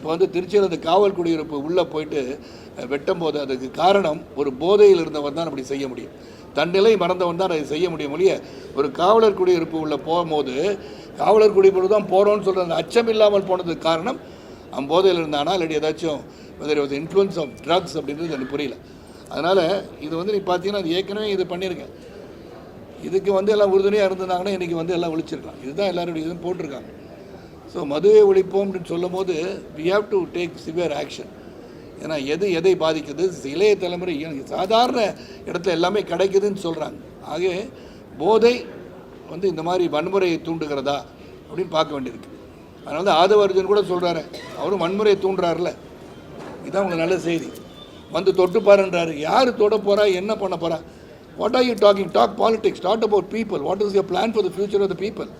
இப்போ வந்து திருச்சியில் அந்த காவல் குடியிருப்பு உள்ளே போயிட்டு வெட்டும் போது அதுக்கு காரணம் ஒரு போதையில் இருந்தவன் தான் அப்படி செய்ய முடியும். தன்னிலை மறந்தவன் தான் அதை செய்ய முடியும் ஒழிய ஒரு காவலர் குடியிருப்பு உள்ளே போகும்போது காவலர் குடியிருப்பு தான் போகிறோன்னு சொல்கிற அந்த அச்சம் இல்லாமல் போனதுக்கு காரணம் அவன் போதையில் இருந்தானா இல்லாட்டி ஏதாச்சும் whether was influence of drugs அப்படின்றது எனக்கு புரியல. அதனால் இது வந்து நீ பார்த்தீங்கன்னா அது ஏற்கனவே இது பண்ணியிருக்கேன். இதுக்கு வந்து எல்லாம் உறுதுணையாக இருந்திருந்தாங்கன்னா இன்றைக்கி வந்து எல்லாம் ஒழிச்சிருக்கலாம். இதுதான் எல்லாருடைய இதுவும் போட்டிருக்காங்க. ஸோ மதுவை ஒழிப்போம் அப்படின்னு சொல்லும் போது we have to take severe action. ஏன்னா எதை பாதிக்குது, இளைய தலைமுறை சாதாரண இடத்துல எல்லாமே கிடைக்குதுன்னு சொல்கிறாங்க. ஆகவே போதை வந்து இந்த மாதிரி வன்முறையை தூண்டுகிறதா அப்படின்னு பார்க்க வேண்டியிருக்கு. அதனால தான் ஆதவர்ஜன் கூட சொல்கிறாரு, அவரும் வன்முறையை தூண்டுறாருல, இதுதான் உங்களுக்கு நல்ல செய்தி. வந்து தொட்டு பாருன்றாரு. யார் தொட போகிறா, என்ன பண்ண போகிறா? What are you talking? Talk politics, talk about people. What is your plan for the future of the people?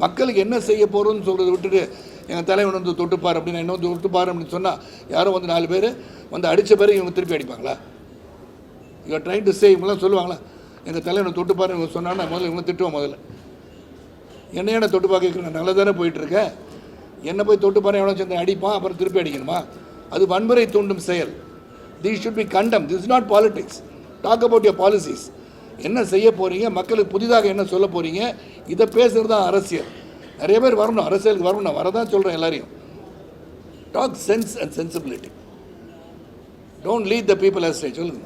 மக்களுக்கு என்ன செய்ய போகிறோன்னு சொல்கிறத விட்டுட்டு எங்கள் தலைவன் வந்து தொட்டுப்பார் அப்படின்னு இன்னும் தொட்டுப்பார் அப்படின்னு சொன்னால் யாரும் வந்து 4 பேர் வந்து அடித்த பிறகு இவங்க திருப்பி அடிப்பாங்களா? இவங்க ட்ரைன் டு சே இவங்களாம் சொல்லுவாங்களா எங்கள் தலைவனை தொட்டுப்பார் இவங்க சொன்னாங்கன்னா முதல்ல இவங்க திட்டுவோம். முதல்ல என்னையான தொட்டு பார்க்க நல்லா தானே போயிட்டுருக்கேன், என்ன போய் தொட்டுப்பாரு எவ்வளோ சேர்ந்து அடிப்பான் அப்புறம் திருப்பி அடிக்கணுமா? அது வன்முறை தூண்டும் செயல். These should be condemned. This is not politics. Talk about your policies. என்ன செய்ய போகிறீங்க, மக்களுக்கு புதிதாக என்ன சொல்ல போகிறீங்க, இதை பேசுகிறது தான் அரசியல். நிறைய பேர் வரணும், அரசியலுக்கு வரணும், நான் வரதான் சொல்கிறேன் எல்லாரையும். Talk sense and sensibility. Don't lead the people astray. சொல்லுங்க.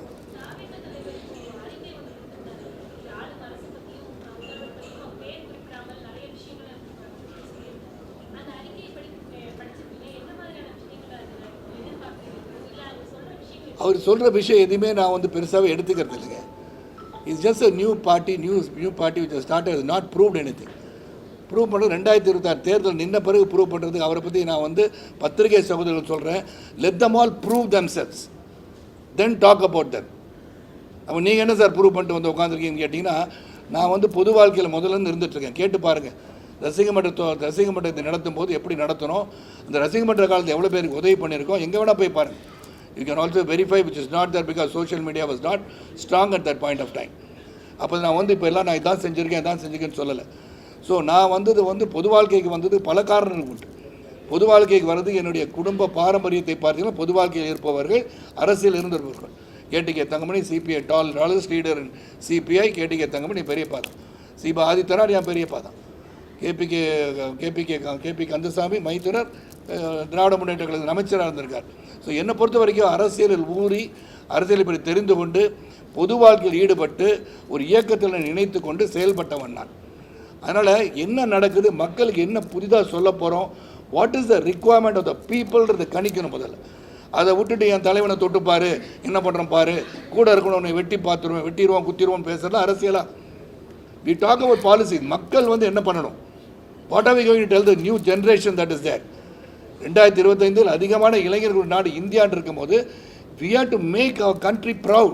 அவர் சொல்கிற விஷயம் எதுவுமே நான் வந்து பெருசாகவே எடுத்துக்கிறது இல்லைங்க. It's just a new party which start is not proved anything. Prove பண்ணுறது 2026 தேர்தல் நின்ன பிறகு ப்ரூவ் பண்ணுறதுக்கு அவரை பற்றி நான் வந்து பத்திரிகை சகோதரர்கள் சொல்கிறேன். Let them all prove themselves, then talk about them. அப்போ நீங்கள் என்ன சார் ப்ரூவ் பண்ணிட்டு வந்து உட்காந்துருக்கீங்கன்னு கேட்டிங்கன்னா, நான் வந்து பொது வாழ்க்கையில் முதல்ல இருந்துகிட்ருக்கேன். கேட்டு பாருங்கள், ரசிகமன்றத்தை நடத்தும் போது எப்படி நடத்தணும், அந்த ரசிகமன்ற காலத்தில் எவ்வளோ பேருக்கு உதவி பண்ணியிருக்கோம், எங்கே வேணால் போய் பாருங்கள். You can also verify, which is not there because social media was not strong at that point of time. அப்போ நான் வந்து இப்போ எல்லாம் நான் இதான் செஞ்சுருக்கேன்னு சொல்லலை. ஸோ நான் வந்தது வந்து பொது வாழ்க்கைக்கு வந்தது பல காரணங்கள் உண்டு. பொது வாழ்க்கைக்கு வர்றது என்னுடைய குடும்ப பாரம்பரியத்தை பார்த்தீங்கன்னா பொது வாழ்க்கையில் இருப்பவர்கள், அரசியல் இருந்திருப்பவர்கள். KTK Thangamani CPI tallest leader in CPI, KTK Thangamani பெரியப்பா தான். சிபா ஆதித்தனார் என் பெரியப்பா தான். கேபி கந்தசாமி மைத்துனர் திராவிட முன்னேற்ற கழகத்தின் அமைச்சராக இருந்திருக்கார். ஸோ என்னை பொறுத்த வரைக்கும் அரசியலில் ஊறி அரசியலை பற்றி தெரிந்து கொண்டு பொது வாழ்க்கையில் ஈடுபட்டு ஒரு இயக்கத்தில் நினைத்து கொண்டு செயல்பட்டவன் நான். அதனால் என்ன நடக்குது, மக்களுக்கு என்ன புதிதாக சொல்ல போகிறோம், what is the requirement of the பீப்புள்ன்றதை கணிக்கணும் முதல்ல. அதை விட்டுட்டு என் தலைவனை தொட்டுப்பார், என்ன பண்ணுறோம் பாரு, கூட இருக்கணும், வெட்டிடுவோம் குத்திடுவோம் பேசுகிறதா அரசியலாக? We talk about policy. மக்கள் வந்து என்ன பண்ணணும், what are we going to tell the new generation that is there. 2025 அதிகமான இளைஞர்கள் நாடு இந்தியான்னு இருக்கும்போது we have to make our country proud.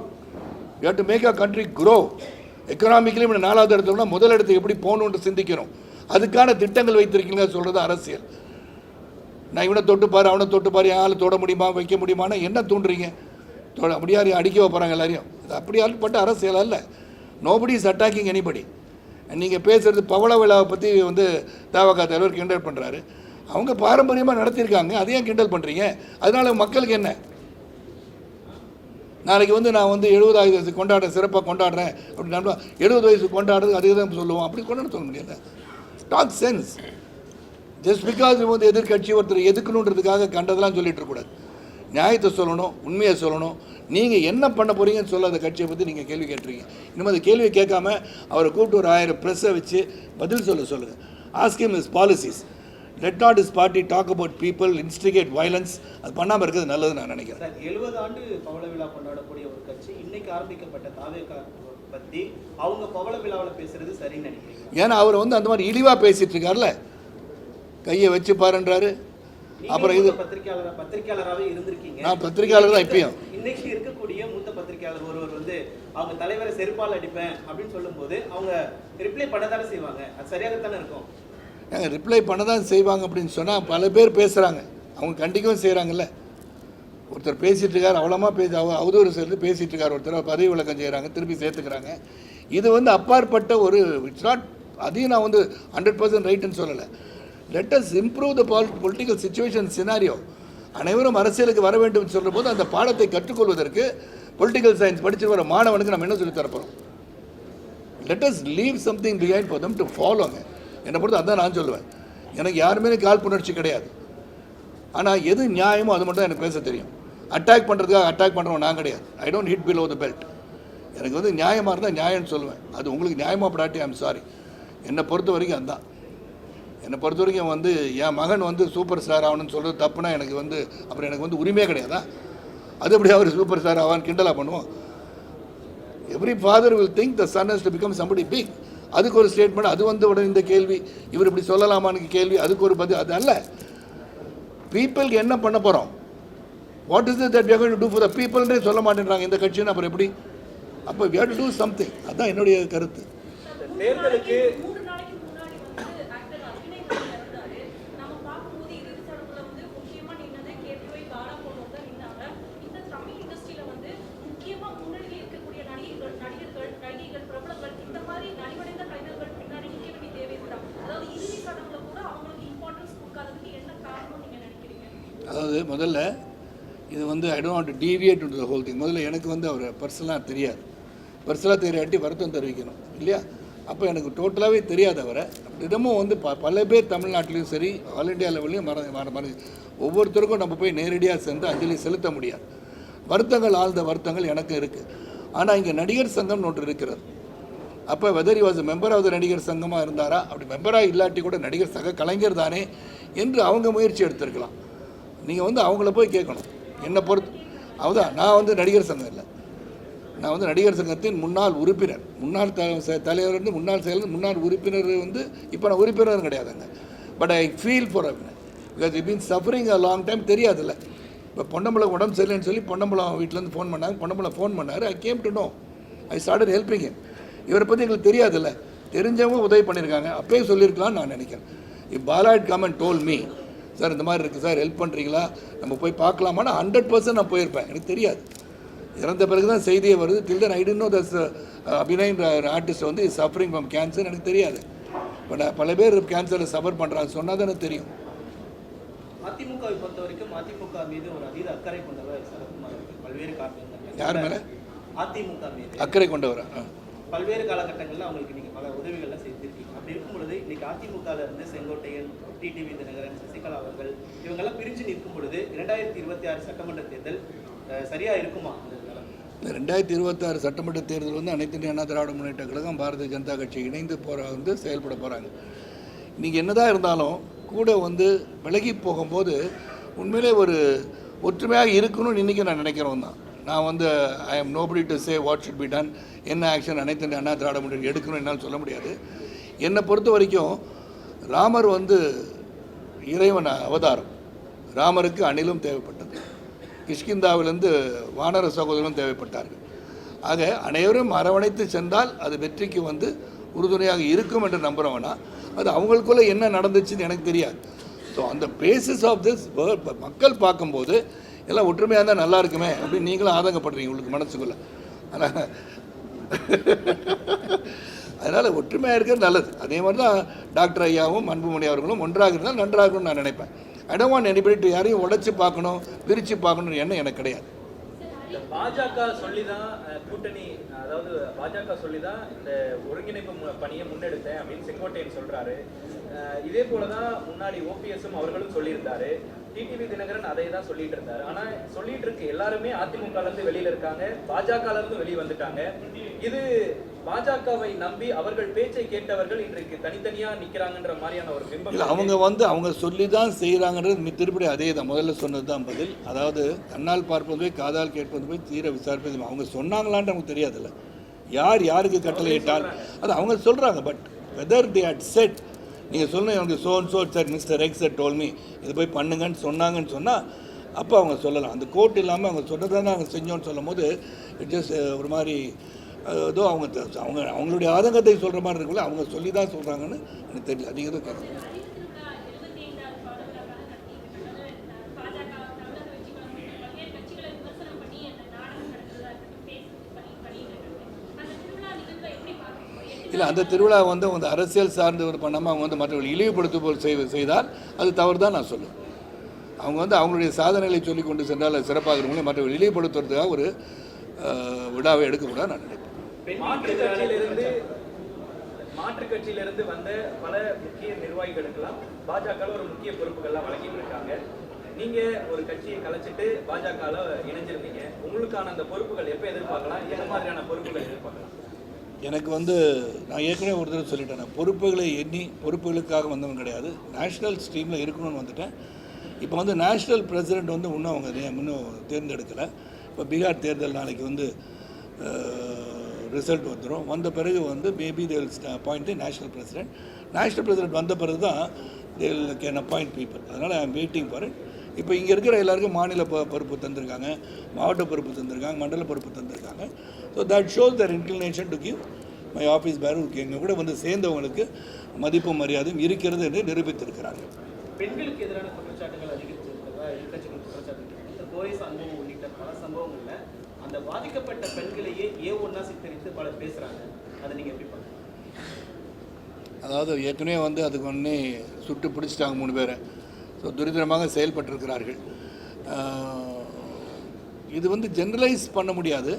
We have to make our country grow. Economically 4வது இடத்துல முதல் இடத்துக்கு எப்படி போகணுன்னு சிந்திக்கணும். அதுக்கான திட்டங்கள் வைத்திருக்கீங்க சொல்கிறது அரசியல். நான் இவனை தொட்டுப்பார் அவனை தொட்டுப்பார் யாரும் தொட முடியுமா வைக்க முடியுமானா என்ன தூண்டுறீங்க? அப்படியா அடிக்க வைப்பாங்க எல்லாரையும்? இது அப்படி ஆள்பட்ட அரசியல் அல்ல. Nobody is attacking anybody. நீங்கள் பேசுகிறது பவள விழாவை பற்றி வந்து தவக தலைவர் கிண்டல் பண்ணுறாரு. அவங்க பாரம்பரியமாக நடத்தியிருக்காங்க, அதையும் கிண்டல் பண்ணுறீங்க. அதனால மக்களுக்கு என்ன? நாளைக்கு வந்து நான் வந்து 70வது வயசு கொண்டாடுறேன், சிறப்பாக கொண்டாடுறேன் அப்படின்னு 70 வயசு கொண்டாடுறது அதே தான் சொல்லுவோம். அப்படி கொண்டாட சொல்ல முடியாது. Talk sense. ஜஸ்ட் பிகாஸ் வந்து எதிர்கட்சி ஒருத்தர் எதுக்கணுன்றதுக்காக கண்டதெல்லாம் சொல்லிட்டு இருக்கக்கூடாது. நியாயத்தை சொல்லணும், உண்மையை சொல்லணும். நீங்கள் என்ன பண்ண போகிறீங்கன்னு சொல்லாத கட்சியை பற்றி நீங்கள் கேள்வி கேட்டுறீங்க. இன்னும் அந்த கேள்வியை கேட்காம அவரை கூப்பிட்டு ஒரு 1000 ப்ரெஸ்ஸை வச்சு பதில் சொல்லுங்கள். Ask him his policies. Let not his party talk about people, instigate violence. அது பண்ணாமல் இருக்கிறது நல்லது நான் நினைக்கிறேன். 70 ஆண்டு பவள விழா கொண்டாடக்கூடிய ஒரு கட்சி இன்னைக்கு ஆரம்பிக்கப்பட்ட தாவேகா பற்றி அவங்க பவள விழாவில் பேசுறது சரின்னு நினைக்கிறேன். ஏன்னா அவர் வந்து அந்த மாதிரி இழிவாக பேசிட்டு இருக்காருல்ல, கையை வச்சு பாருன்றாரு. அப்புறம் இது பத்திரிகையாளராகவே இருந்திருக்கீங்க. நான் பத்திரிகையாளர் தான். இப்பயும் இன்னைக்கு இருக்கக்கூடிய மூத்த பத்திரிகையாளர் ஒருவர் வந்து அவங்க தலைவரை செருப்பால் அடிப்பேன் அப்படின்னு சொல்லும்போது அவங்க ரிப்ளை பண்ணதானே செய்வாங்க. அது சரியாகத்தானே இருக்கும். ரிப்ளை பண்ண தான் செய்வாங்க அப்படின்னு சொன்னால் பல பேர் பேசுகிறாங்க, அவங்க கண்டிக்கவும் செய்கிறாங்கல்ல. ஒருத்தர் பேசிகிட்டு இருக்கார், அவ்வளோமா அவதூறு சேர்ந்து பேசிகிட்டு இருக்கார், ஒருத்தர் பதவி விலக்கம் செய்கிறாங்க, திருப்பி சேர்த்துக்கிறாங்க. இது வந்து அப்பாற்பட்ட ஒரு இட்ஸ் நாட். அதையும் நான் வந்து 100% ரைட்டுன்னு சொல்லலை. Let us improve the political situation scenario. அனைவரும் அரசியலுக்கு வர வேண்டும் சொல்கிற போது அந்த பாடத்தை கற்றுக்கொள்வதற்கு பொலிட்டிக்கல் சயின்ஸ் படித்து வர மாணவனுக்கு நம்ம என்ன சொல்லி தரப்போகிறோம்? Let us leave something behind for them to ஃபாலோங்க. என்னை பொறுத்து அதான் நான் சொல்லுவேன். எனக்கு யாருமே காழ்ப்புணர்ச்சி கிடையாது. ஆனால் எது நியாயமோ அது மட்டும் தான் எனக்கு பேச தெரியும். அட்டாக் பண்ணுறதுக்காக அட்டாக் பண்ணுறோம் நான் கிடையாது. I don't hit below the belt. எனக்கு வந்து நியாயமாக இருந்தால் நியாயம்னு சொல்லுவேன். அது உங்களுக்கு நியாயமாக படாட்டி ஐம் சாரி. என்னை பொறுத்த வரைக்கும் அதுதான். என்னை பொறுத்த வரைக்கும் வந்து என் மகன் வந்து சூப்பர் ஸ்டார் ஆகணும்னு சொல்கிறது தப்புனா எனக்கு வந்து அப்புறம் எனக்கு வந்து உரிமையே கிடையாதா? அது எப்படி அவர் சூப்பர் ஸ்டார் ஆவான்னு கிண்டலாக பண்ணுவோம்? Every father will think the son has to become somebody big. அதுக்கு ஒரு ஸ்டேட்மெண்ட், அது வந்து உடனே இந்த கேள்வி, இவர் இப்படி சொல்லலாமான்னு கேள்வி, அதுக்கு ஒரு பதில். அது அல்ல. பீப்புளுக்கு என்ன பண்ண போகிறோம்? What is that we are going to do for the பீப்புள்ன்றே சொல்ல மாட்டேன்றாங்க இந்த கட்சின்னு. அப்புறம் எப்படி? அப்போ we have to do something. அதுதான் என்னுடைய கருத்து. தேர்தலுக்கு அதாவது முதல்ல இது வந்து I don't want to deviate to the whole thing. முதல்ல எனக்கு வந்து அவர் பர்சனலாக தெரியாது. பர்சனலாக தெரியாட்டி வருத்தம் தெரிவிக்கணும் இல்லையா? அப்போ எனக்கு டோட்டலாகவே தெரியாது அவரை. தினமும் வந்து பல பேர் தமிழ்நாட்டிலையும் சரி ஆல் இண்டியா லெவல்லையும் மறந்து ஒவ்வொருத்தருக்கும் நம்ம போய் நேரடியாக சென்று அஞ்சலி செலுத்த முடியாது. வருத்தங்கள், ஆழ்ந்த வருத்தங்கள் எனக்கு இருக்குது. ஆனால் இங்கே நடிகர் சங்கம்னு ஒன்று இருக்கிறது. அப்போ whether was member of the நடிகர் சங்கமாக இருந்தாரா? அப்படி மெம்பராக இல்லாட்டி கூட நடிகர் சங்க கலைஞர் தானே என்று அவங்க முயற்சி எடுத்திருக்கலாம். நீங்கள் வந்து அவங்கள போய் கேட்கணும். என்னை பொறுத்து அதுதான். நான் வந்து நடிகர் சங்கம் இல்லை. நான் வந்து நடிகர் சங்கத்தின் முன்னாள் உறுப்பினர், முன்னாள் தலைவர் வந்து முன்னாள் செயலர், முன்னாள் உறுப்பினர் வந்து இப்போ நான் உறுப்பினரும் கிடையாதுங்க. But I feel for because it been suffering a long time. தெரியாதுல்ல. இப்போ பொன்னம்பலம் உடம்பு சரியில்லைன்னு சொல்லி பொன்னம்பலம் வீட்டிலேருந்து ஃபோன் பண்ணாங்க. பொன்னம்பலம் ஃபோன் பண்ணார். I came to know. I started helping him. இவரை பற்றி எங்களுக்கு தெரியாதுல்ல. தெரிஞ்சவங்க உதவி பண்ணியிருக்காங்க. அப்பயே சொல்லியிருக்கலாம்னு நான் நினைக்கிறேன். இப் Bala hut come and told me, sir இந்த மாதிரி இருக்குது சார், ஹெல்ப் பண்ணுறீங்களா, நம்ம போய் பார்க்கலாமான்னா 100% நான் போயிருப்பேன். எனக்கு தெரியாது. இறந்த பிறகு தான் செய்தியே வருது. Till then I don't know thus அபிநயன்ற ஆர்டிஸ்ட் வந்து இஸ் சஃபரிங் ஃப்ரம் கேன்சர். எனக்கு தெரியாது. பட் பல பேர் கேன்சரில் சஃபர் பண்ணுறாங்க. சொன்னால் தான் எனக்கு தெரியும். அதிமுகவை பொறுத்த வரைக்கும் அதிமுக மீது ஒரு அதீத அக்கறை கொண்டவர் சரத்குமார் அவர்கள். பல்வேறு காரணங்கள். யார் மேலே? அதிமுக மீது அக்கறை கொண்டவரா? பல்வேறு காலகட்டங்களில் அவங்களுக்கு நீங்கள் பல உதவிகள்லாம் செய்திருக்கீங்க. அப்படி இருக்கும் பொழுது இன்னைக்கு அதிமுகவில் இருந்து செங்கோட்டையன், டிடிவி தினகரன், சசிகலா அவர்கள் இவங்கெல்லாம் பிரிஞ்சு நிற்கும் பொழுது 2026 சட்டமன்ற தேர்தல் சரியாக இருக்குமா? இந்த 2026 சட்டமன்ற தேர்தல் வந்து அனைத்து இந்திய அண்ணா திராவிட முன்னேற்ற கழகம், பாரதிய ஜனதா கட்சி இணைந்து வந்து செயல்பட போகிறாங்க. இன்றைக்கி என்னதான் இருந்தாலும் கூட வந்து விலகி போகும்போது உண்மையிலே ஒரு ஒற்றுமையாக இருக்கணும்னு இன்றைக்கி நான் நினைக்கிறவன் தான். நான் வந்து I am nobody to say what should be done, என்ன ஆக்ஷன் அனைத்து இந்திய அண்ணா திராவிட முன்னேற்ற எடுக்கணும் என்னால் சொல்ல முடியாது. என்னை பொறுத்த வரைக்கும் ராமர் வந்து இறைவன் அவதாரம். ராமருக்கு அணிலும் தேவைப்பட்டது. கிஷ்கிந்தாவிலிருந்து வானர சகோதரரும் தேவைப்பட்டார்கள். ஆக அனைவரும் அரவணைத்து சென்றால் அது வெற்றிக்கு வந்து உறுதுணையாக இருக்கும் என்று நம்புகிறவனா, அது அவங்களுக்குள்ளே என்ன நடந்துச்சுன்னு எனக்கு தெரியாது. ஸோ அந்த பேசிஸ் ஆஃப் திஸ் மக்கள் பார்க்கும்போது எல்லாம் ஒற்றுமையாக இருந்தால் நல்லா இருக்குமே அப்படின்னு நீங்களும் ஆதங்கப்படுறீங்க உங்களுக்கு மனசுக்குள்ளே. அதனால் ஒற்றுமையாக இருக்கிறது நல்லது. அதே மாதிரி தான் டாக்டர் ஐயாவும் அன்புமணி அவர்களும் ஒன்றாக இருந்தால் நன்றாக இருக்கும்னு நான் நினைப்பேன். ஐ டோன்ட் வாண்ட் எனிபடி யாரையும் உடைச்சு பார்க்கணும், பிரித்து பார்க்கணும்னு எண்ணம் எனக்கு கிடையாது. பாஜக சொல்லி தான் கூட்டணி, அதாவது பாஜக சொல்லி தான் இந்த ஒருங்கிணைப்பு பணியை முன்னெடுத்தேன் அப்படின்னு செங்கோட்டையன் சொல்றாரு. இதே போலதான் முன்னாடி ஓபிஎஸும் அவர்களும் சொல்லியிருந்தாரு. டிடிவி தினகரன் அதை தான் சொல்லிட்டு இருந்தாரு. ஆனா சொல்லிட்டு இருக்க எல்லாருமே அதிமுக இருந்து வெளியில இருக்காங்க, பாஜக இருந்து வெளியே வந்துட்டாங்க. இது பாஜகவை நம்பி அவர்கள் பேச்சை கேட்டவர்கள் இன்றைக்கு தனித்தனியா நிக்கிறாங்கன்ற மாதிரியான ஒரு பிம்பம். இல்லை, அவங்க வந்து அவங்க சொல்லி தான் செய்கிறாங்கன்றது திருப்படி அதே தான் முதல்ல சொன்னது தான் பதில். அதாவது கண்ணால் பார்ப்பது போய் காதால் கேட்பது போய் தீர விசாரிப்பது. அவங்க சொன்னாங்களான்னு நமக்கு தெரியாதுல்ல. யார் யாருக்கு கட்டளை இட்டால் அது அவங்க சொல்கிறாங்க. But whether they hut set, நீங்கள் சொன்ன எனக்கு so sir mister X sir told me இதை போய் பண்ணுங்கன்னு சொன்னாங்கன்னு சொன்னால் அப்போ அவங்க சொல்லலாம். அந்த கோர்ட் இல்லாமல் அவங்க சொன்னதை தான் அவங்க செஞ்சோன்னு சொல்லும் போது இட் ஜஸ்ட் ஒரு மாதிரி ஏதோ அவங்க அவங்களுடைய ஆதங்கத்தை சொல்கிற மாதிரி இருக்குல்ல. அவங்க சொல்லி தான் சொல்கிறாங்கன்னு எனக்கு தெரியல. நீங்கள் எதுவும் கேட்குறீங்க? இல்லை, அந்த திருவிழா வந்து அவங்க அரசியல் சார்ந்து பண்ணாமல் அவங்க வந்து மற்றவர்கள் இழிவுபடுத்தும் போல் செய்தால் அது தவறு தான் நான் சொல்லுவேன். அவங்க வந்து அவங்களுடைய சாதனைகளை சொல்லி கொண்டு சென்றால் சிறப்பாக இருக்கிறவங்களே மற்ற வெளிப்படுத்துறதுக்காக ஒரு விழாவை எடுக்கக்கூடாது நான் நினைப்பேன். மாற்றுக் கட்சியிலிருந்து வந்த பல முக்கிய நிர்வாகிகளுக்கெல்லாம் பாஜக ஒரு முக்கிய பொறுப்புகள்லாம் வழங்கிட்டு இருக்காங்க. நீங்க ஒரு கட்சியை கலைச்சிட்டு பாஜக இணைஞ்சிருந்தீங்க. உங்களுக்கான அந்த பொறுப்புகள் எப்போ எதிர்பார்க்கலாம்? என்ன மாதிரியான பொறுப்புகள் எதிர்பார்க்கலாம்? எனக்கு வந்து நான் ஏற்கனவே ஒரு தடவை சொல்லிட்டேன், நான் பொறுப்புகளை எண்ணி பொறுப்புகளுக்காக வந்தவன் கிடையாது. நேஷ்னல் ஸ்ட்ரீமில் இருக்கணும்னு வந்துட்டேன். இப்போ வந்து நேஷ்னல் பிரசிடெண்ட் வந்து இன்னும் அவங்க இன்னும் தேர்ந்தெடுக்கலை. இப்போ பீகார் தேர்தல் நாளைக்கு வந்து ரிசல்ட் வந்துடும். வந்த பிறகு வந்து maybe they will appoint national president வந்த பிறகு தான் they will can appoint people. அதனால் I am waiting for it. இப்போ இங்கே இருக்கிற எல்லாருக்கும் மாநில பொறுப்பு தந்திருக்காங்க, மாவட்ட பொறுப்பு தந்திருக்காங்க, மண்டல பொறுப்பு தந்திருக்காங்க. So that shows their inclination to give my office பேருக்கு எங்கள் கூட வந்து சேர்ந்தவங்களுக்கு மதிப்பும் மரியாதையும் இருக்கிறது என்று நிரூபித்திருக்கிறாங்க. பெண்களுக்கு எதிரான குற்றச்சாட்டுகள் அதிகரிச்சிருக்கிறதா எதிர்கட்சிகள் குற்றச்சாட்டு இந்த கோவை சம்பவம் உள்ளிட்ட பல சம்பவங்களில் அந்த பாதிக்கப்பட்ட பெண்களையே ஒன்றா சித்தரித்து பலர் பேசுகிறாங்க. அதை நீங்கள் எப்படி பண்ணுங்க? அதாவது ஏற்கனவே வந்து அதுக்கு ஒன்றே சுட்டு பிடிச்சிட்டாங்க 3 பேரை. ஸோ துரிதமாக செயல்பட்டிருக்கிறார்கள். இது வந்து ஜென்ரலைஸ் பண்ண முடியாது.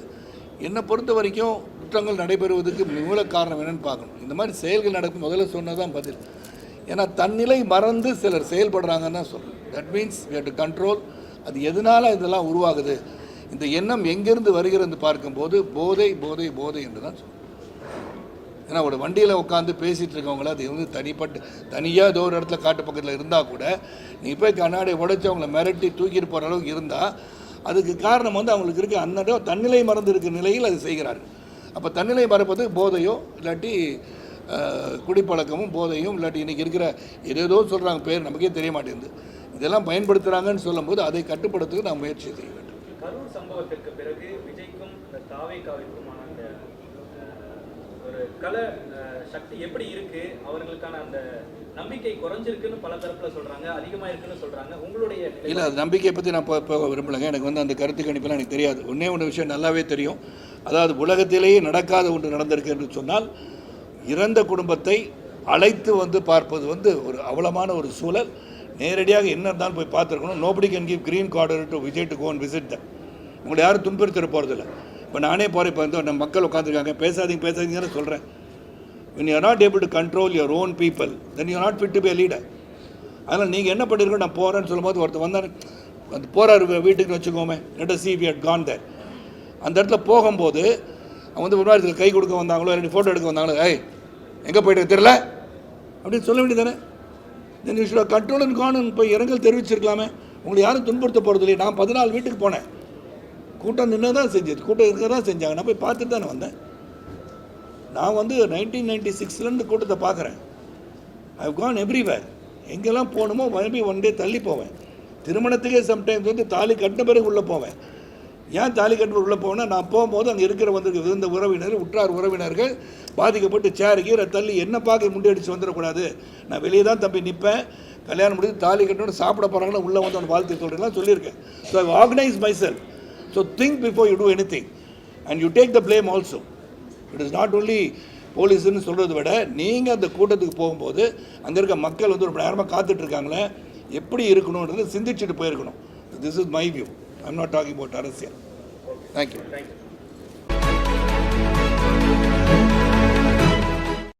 என்னை பொறுத்த வரைக்கும் குற்றங்கள் நடைபெறுவதற்கு மூல காரணம் என்னென்னு பார்க்கணும். இந்த மாதிரி செயல்கள் நடக்கும் முதல்ல சொன்னதான் பதில். ஏன்னா தன்னிலை மறந்து சிலர் செயல்படுறாங்கன்னு தான் சொல்கிறேன். That means we have to control. அது எதனால் இதெல்லாம் உருவாகுது, இந்த எண்ணம் எங்கேருந்து வருகிறது பார்க்கும்போது போதை போதை போதை என்று தான் சொல்கிறேன். ஏன்னா ஒரு வண்டியில் உட்காந்து பேசிகிட்டு இருக்கவங்கள அது வந்து தனியாக ஏதோ ஒரு இடத்துல காட்டு பக்கத்தில் இருந்தால் கூட நீ போய் கண்ணாடி உடைச்சி அவங்கள மிரட்டி தூக்கிட்டு போகிற அளவுக்கு இருந்தால் அதுக்கு காரணம் வந்து அவங்களுக்கு இருக்க அந்த தன்னிலை மறந்து இருக்கிற நிலையில் அது செய்கிறார்கள். அப்போ தன்னிலை மறப்பது போதையோ இல்லாட்டி குடிப்பழக்கமும் போதையும் இல்லாட்டி இன்றைக்கி இருக்கிற ஏதேதோ சொல்கிறாங்க பேர் நமக்கே தெரிய மாட்டேங்குது, இதெல்லாம் பயன்படுத்துகிறாங்கன்னு சொல்லும்போது அதை கட்டுப்படுத்துக்கு நாம் முயற்சி செய்ய வேண்டும். கரூர் சம்பவத்திற்கு பிறகு விஜய்க்கும் இந்த தாவேகாவிற்குமான அந்த ஒரு கல சக்தி எப்படி இருக்கு, அவர்களுக்கான அந்த நம்பிக்கை குறைஞ்சிருக்குன்னு பல தரப்புல சொல்றாங்க, அதிகமா இருக்குன்னு சொல்றாங்க. உங்களுடைய இல்லை, அது நம்பிக்கையை பற்றி நான் போக விரும்பலைங்க. எனக்கு வந்து அந்த கருத்து கணிப்பெல்லாம் எனக்கு தெரியாது. ஒன்று விஷயம் நல்லாவே தெரியும். அதாவது உலகத்திலேயே நடக்காத ஒன்று நடந்திருக்கு என்று சொன்னால் இறந்த குடும்பத்தை அழைத்து வந்து பார்ப்பது வந்து ஒரு அவலமான ஒரு சூழல். நேரடியாக என்ன இருந்தாலும் போய் பார்த்துருக்கணும். Nobody can give green card to Vijay to go and visit them. உங்களை யாரும் துன்புறுத்திட போகிறதில்ல. இப்போ நானே போகிறேன். இப்போ வந்து நம்ம மக்கள் உட்காந்துருக்காங்க, பேசாதீங்கன்னு சொல்கிறேன். when you are not able to control your own people, then you are not fit to be a leader. அதனால் நீங்கள் என்ன பண்ணியிருக்கோம், நான் போகிறேன்னு சொல்லும்போது ஒருத்தர் வந்தார், அந்த போகிறார் வீட்டுக்கு வச்சுக்கோமே, let us see if we had gone there. அந்த இடத்துல போகும்போது அவங்க வந்து முன்னாடி கை கொடுக்க வந்தாங்களோ இல்லாட்டி ஃபோட்டோ எடுக்க வந்தாங்களோ, ஏய் எங்கே போய்ட்டு தெரியல அப்படின்னு சொல்ல வேண்டியதானே. Then you should have control and gone போய் இரங்கல் தெரிவிச்சிருக்கலாமே. உங்களை யாரும் துன்புறுத்த போகிறது இல்லையே. நான் 14 வீட்டுக்கு போனேன், கூட்டம் நின்று தான் செஞ்சது, கூட்டம் இருக்க தான் செஞ்சாங்க. நான் போய் பார்த்துட்டு தானே வந்தேன். நான் வந்து 1996 கூட்டத்தை பார்க்குறேன். I have gone everywhere. எங்கெல்லாம் போகணுமோ மறுபடியும் 1 டே தள்ளி போவேன். திருமணத்துக்கே சம்டைம்ஸ் வந்து தாலி கட்டின பிறகு உள்ளே போவேன். ஏன் தாலி கட்டின உள்ளே போவேன்னா, நான் போகும்போது அங்கே இருக்கிற இருந்த உறவினர் உற்றார் உறவினர்கள் பாதிக்கப்பட்டு சேருக்கு தள்ளி என்ன பார்க்க முண்டியடிச்சு வந்துடக்கூடாது, நான் வெளியே தான் தம்பி நிற்பேன், கல்யாணம் முடிஞ்சு தாலி கட்டணும் சாப்பிட போகிறாங்கன்னா உள்ளே வந்து அவன் வாழ்த்து சொல்கிறேன்லாம் சொல்லியிருக்கேன். So I organise myself. So think before you do anything and you take the blame also. It is not only போலீஸுன்னு சொல்கிறத விட நீங்கள் அந்த கூட்டத்துக்கு போகும்போது அங்கே இருக்க மக்கள் வந்து ஒரு மணி நேரமாக காத்துட்ருக்காங்களே, எப்படி இருக்கணுன்றது சிந்திச்சுட்டு போயிருக்கணும். This is my view. I am not talking about அரசியல். தேங்க்யூ.